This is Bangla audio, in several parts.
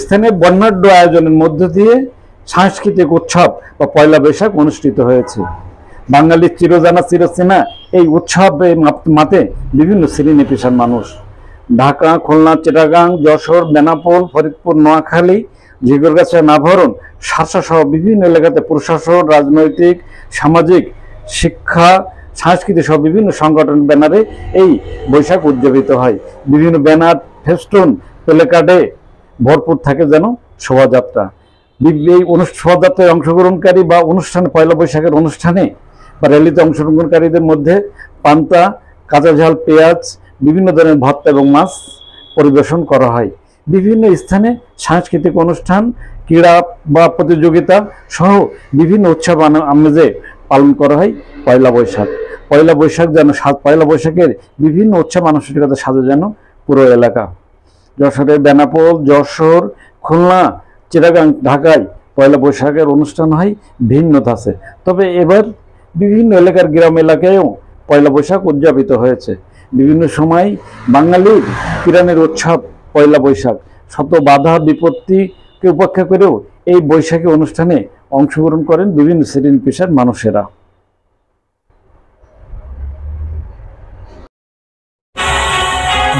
স্থানে বর্ণাঢ্য আয়োজনের মধ্য দিয়ে সাংস্কৃতিক উৎসব বা পয়লা বৈশাখ অনুষ্ঠিত হয়েছে। বাঙালির চিরজানা চিরচেনা এই উৎসবে মাতে বিভিন্ন শ্রেণী পেশার মানুষ। ঢাকা, খুলনা, চিটাগাং, যশোর, বেনাপোল, ফরিদপুর, নোয়াখালী, ঝিগরগাছা, নাভারণ, শাসা সহ বিভিন্ন এলাকাতে প্রশাসন, রাজনৈতিক, সামাজিক, শিক্ষা, সংস্কৃতি সহ বিভিন্ন সংগঠন ব্যানারে এই বৈশাখ উদযাপিত হয়। বিভিন্ন ব্যানার, ফেস্টুন, প্লেকার্ডে ভরপুর থাকে যেন শোভাযাত্রা। এই শোভাযাত্রায় অংশগ্রহণকারী বা অনুষ্ঠানে পয়লা বৈশাখের অনুষ্ঠানে বা র্যালিতে অংশগ্রহণকারীদের মধ্যে পান্তা, কাঁচা ঝাল, পেঁয়াজ, বিভিন্ন ধরনের ভর্তা এবং মাছ পরিবেশন করা হয়। বিভিন্ন স্থানে সাংস্কৃতিক অনুষ্ঠান, ক্রীড়া বা প্রতিযোগিতা সহ বিভিন্ন উৎসব আমেজে পালন করা হয় পয়লা বৈশাখ। পয়লা বৈশাখ যেন পয়লা বৈশাখের বিভিন্ন উৎসব আনুষ্ঠানিকতা সাজে যেন পুরো এলাকা। যশোরের বেনাপোল, যশোর, খুলনা, চিটাগাং, ঢাকায় পয়লা বৈশাখের অনুষ্ঠান হয় ভিন্নতা আছে। তবে এবার বিভিন্ন এলাকার গ্রাম এলাকায়ও পয়লা বৈশাখ উদযাপিত হয়েছে। বিভিন্ন সময় বাঙালির প্রাণের উৎসব পয়লা বৈশাখ শত বাধা বিপত্তিকে উপেক্ষা করেও এই বৈশাখী অনুষ্ঠানে অংশগ্রহণ করেন বিভিন্ন শ্রেণী পেশার মানুষেরা।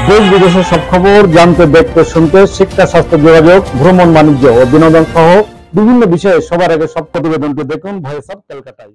দেশ বিদেশের সব খবর জানতে, দেখতে, শুনতে, শিক্ষা, স্বাস্থ্য, যোগাযোগ, ভ্রমণ, বাণিজ্য ও বিনোদন সহ বিভিন্ন বিষয়ে সবার আগে সব প্রতিবেদনটি দেখুন ভয়েস অফ কলকাতায়।